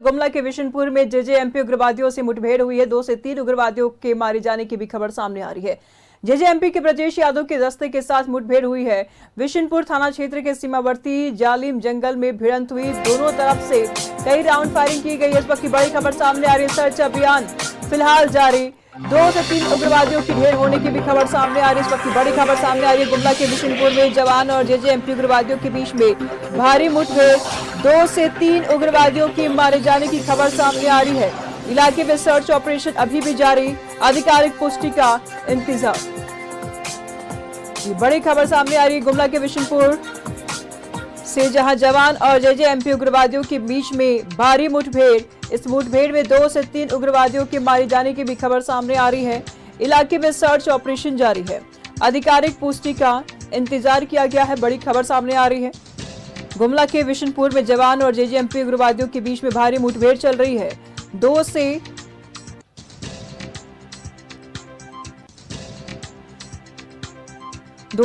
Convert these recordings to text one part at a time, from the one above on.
गुमला के विशनपुर में जेजेएमपी उग्रवादियों से मुठभेड़ हुई है। 2 से 3 उग्रवादियों के मारे जाने की भी खबर सामने आ रही है। जेजेएमपी के ब्रजेश यादव के दस्ते के साथ मुठभेड़ हुई है। विशनपुर थाना क्षेत्र के सीमावर्ती जालिम जंगल में भिड़ंत हुई। दोनों तरफ से कई राउंड फायरिंग की गई। इस वक्त की बड़ी खबर सामने आ रही है। सर्च अभियान फिलहाल जारी। 2 से 3 उग्रवादियों की ढेर होने की भी खबर सामने आ रही है। इस वक्त की बड़ी खबर सामने आ रही है। गुमला के विशनपुर में जवान और जेजेएमपी उग्रवादियों के बीच में भारी मुठभेड़। 2 से 3 उग्रवादियों की मारे जाने की खबर सामने आ रही है। इलाके में सर्च ऑपरेशन अभी भी जारी, आधिकारिक पुष्टि का इंतजार। ये बड़ी खबर सामने आ रही है गुमला के विशनपुर से, जहां जवान और जेजेएमपी उग्रवादियों के बीच में भारी मुठभेड़। इस मुठभेड़ में 2 से 3 उग्रवादियों के मारे जाने की भी खबर सामने आ रही है। इलाके में सर्च ऑपरेशन जारी है, आधिकारिक पुष्टि का इंतजार किया गया है। बड़ी खबर सामने आ रही है। गुमला के विशनपुर में जवान और जेजेएमपी उग्रवादियों के बीच में भारी मुठभेड़ चल रही है। 2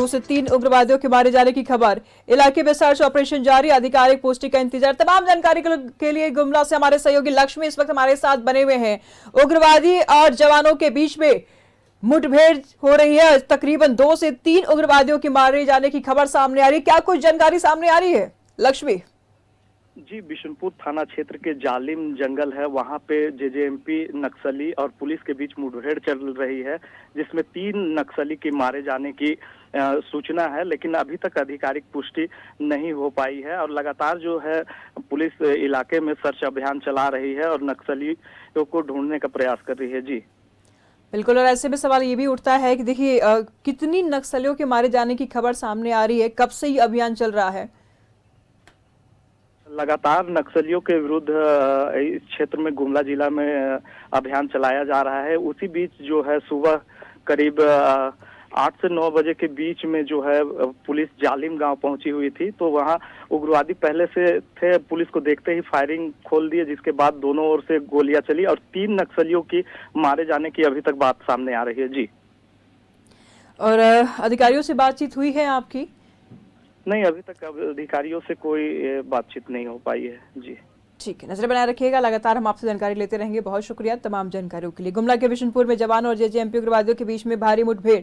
से 3 उग्रवादियों के मारे जाने की खबर। इलाके में सर्च ऑपरेशन जारी, आधिकारिक पुष्टि का इंतजार। तमाम जानकारी के लिए गुमला से हमारे सहयोगी लक्ष्मी इस वक्त हमारे साथ बने हुए हैं। उग्रवादी और जवानों के बीच में मुठभेड़ हो रही है। तकरीबन 2 से 3 उग्रवादियों के मारे जाने की खबर सामने आ रही है। क्या कुछ जानकारी सामने आ रही है लक्ष्मी? जी, बिशनपुर थाना क्षेत्र के जालिम जंगल है, वहां पे जेजेएमपी नक्सली और पुलिस के बीच मुठभेड़ चल रही है, जिसमें 3 नक्सली के मारे जाने की सूचना है, लेकिन अभी तक आधिकारिक पुष्टि नहीं हो पाई है। और लगातार जो है पुलिस इलाके में सर्च अभियान चला रही है और नक्सलियों को ढूंढने का प्रयास कर रही है। जी बिल्कुल, और ऐसे में सवाल ये भी उठता है कि देखिए कितनी नक्सलियों के मारे जाने की खबर सामने आ रही है, कब से ये अभियान चल रहा है? लगातार नक्सलियों के विरुद्ध इस क्षेत्र में गुमला जिला में अभियान चलाया जा रहा है। उसी बीच जो है सुबह करीब 8 से 9 बजे के बीच में जो है पुलिस जालिम गांव पहुंची हुई थी, तो वहां उग्रवादी पहले से थे। पुलिस को देखते ही फायरिंग खोल दिए, जिसके बाद दोनों ओर से गोलियां चली और 3 नक्सलियों की मारे जाने की अभी तक बात सामने आ रही है। जी, और अधिकारियों से बातचीत हुई है आपकी? नहीं, अभी तक अधिकारियों से कोई बातचीत नहीं हो पाई है। जी ठीक है, नजर बनाए रखिएगा। लगातार हम आपसे जानकारी लेते रहेंगे। बहुत शुक्रिया तमाम जानकारियों के लिए। गुमला के विशनपुर में जवान और जेजेएमपी उग्रवादियों के बीच में भारी मुठभेड़।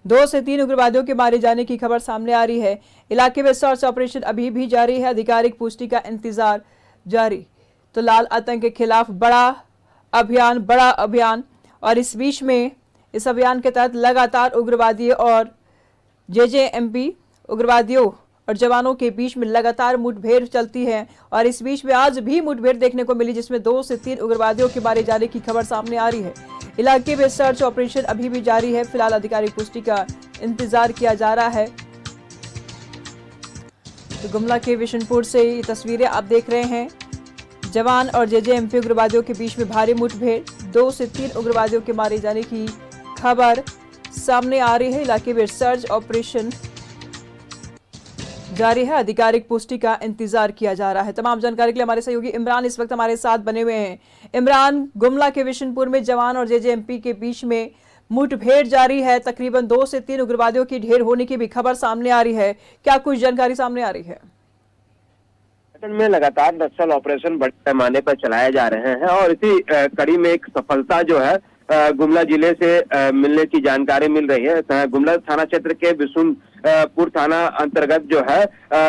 2 से 3 उग्रवादियों के मारे जाने की खबर सामने आ रही है। इलाके में सर्च ऑपरेशन अभी भी जारी है, आधिकारिक पुष्टि का इंतजार जारी। तो लाल आतंक के खिलाफ बड़ा अभियान और इस बीच में इस अभियान के तहत लगातार उग्रवादी और जेजेएमपी उग्रवादियों और जवानों के बीच में लगातार मुठभेड़ चलती है। और इस बीच में आज भी मुठभेड़ देखने को मिली, जिसमें 2 से 3 उग्रवादियों के मारे जाने की खबर सामने आ रही है। इलाके में सर्च ऑपरेशन अभी भी जारी है। फिलहाल आधिकारिक पुष्टि का इंतजार किया जा रहा है। तो गुमला के विशनपुर से ये तस्वीरें आप देख रहे हैं। जवान और जेजेएमपी उग्रवादियों के बीच में भारी मुठभेड़। 2 से 3 उग्रवादियों के मारे जाने की खबर सामने आ रही है। इलाके में सर्च ऑपरेशन जारी है, आधिकारिक पुष्टि का इंतजार किया जा रहा है। तमाम जानकारी के लिए हमारे सहयोगी इमरान इस वक्त हमारे साथ बने हुए हैं। इमरान, गुमला के विशनपुर में जवान और जेजेएमपी के बीच में मुठभेड़ जारी है। तकरीबन 2 से 3 उग्रवादियों की ढेर होने की भी खबर सामने आ रही है। क्या कुछ जानकारी सामने आ रही है? में लगातार नक्सल ऑपरेशन बड़े पैमाने पर चलाए जा रहे हैं और इसी कड़ी में एक सफलता जो है गुमला जिले से मिलने की जानकारी मिल रही है। गुमला थाना क्षेत्र के बिशुनपुर थाना अंतर्गत जो है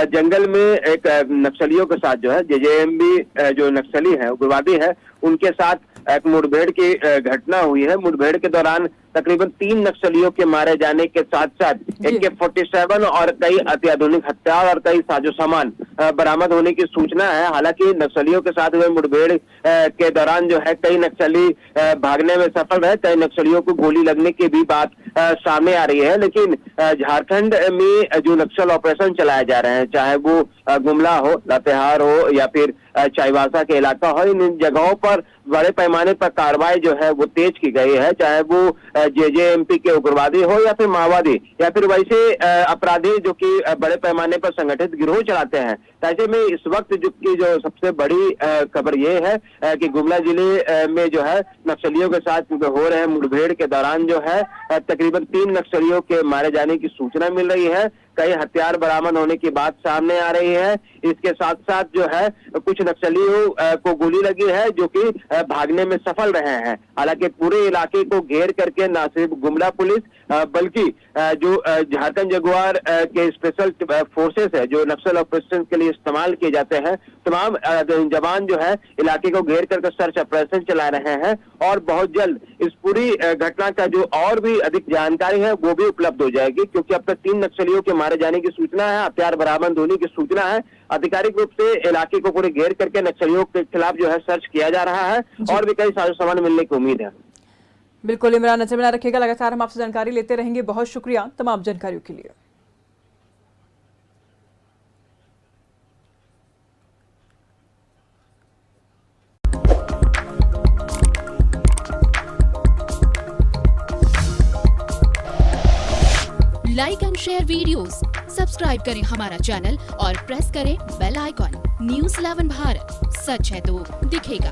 जंगल में एक नक्सलियों के साथ जो है जेजेएमबी जो नक्सली है, उग्रवादी है, उनके साथ एक मुठभेड़ की घटना हुई है। मुठभेड़ के दौरान तकरीबन 3 नक्सलियों के मारे जाने के साथ साथ AK-47 और कई अत्याधुनिक हथियार और कई साजो सामान बरामद होने की सूचना है। हालांकि नक्सलियों के साथ हुए मुठभेड़ के दौरान जो है कई नक्सली भागने में सफल रहे, कई नक्सलियों को गोली लगने की भी बात सामने आ रही है। लेकिन झारखंड में जो नक्सल ऑपरेशन चलाए जा रहे हैं, चाहे वो गुमला हो, लातेहार हो या फिर चाईबासा के इलाका हो, इन जगहों पर बड़े पैमाने पर कार्रवाई जो है वो तेज की गई है। चाहे वो जेजेएमपी के उग्रवादी हो या फिर माओवादी या फिर वैसे अपराधी जो कि बड़े पैमाने पर संगठित गिरोह चलाते हैं। ऐसे में इस वक्त जो सबसे बड़ी खबर ये है कि गुमला जिले में जो है नक्सलियों के साथ हो रहे मुठभेड़ के दौरान जो है तकरीबन 3 नक्सलियों के मारे जाने की सूचना मिल रही है। कई हथियार बरामद होने की बात सामने आ रही है। इसके साथ साथ जो है कुछ नक्सलियों को गोली लगी है जो कि भागने में सफल रहे हैं। हालांकि पूरे इलाके को घेर करके न सिर्फ गुमला पुलिस बल्कि जो झारखंड जगुआर के स्पेशल फोर्सेस है जो नक्सल ऑपरेशन के लिए इस्तेमाल किए जाते हैं, तमाम जवान जो है इलाके को घेर करके सर्च ऑपरेशन चला रहे हैं और बहुत जल्द इस पूरी घटना का जो और भी अधिक जानकारी है वो भी उपलब्ध हो जाएगी, क्योंकि अब तक 3 नक्सलियों के मारे जाने की सूचना है, हथियार बरामद होने की सूचना है। आधिकारिक रूप से इलाके को पूरे घेर करके नक्सलियों के खिलाफ जो है सर्च किया जा रहा है और भी कई साजो सामान मिलने की उम्मीद है। बिल्कुल इमरान, नजर बना रखिएगा, लगातार हम आपसे जानकारी लेते रहेंगे। बहुत शुक्रिया तमाम जानकारियों के लिए। Like and share videos, subscribe करें हमारा चैनल और प्रेस करें बेल आइकॉन। न्यूज़ 11 भारत, सच है तो दिखेगा।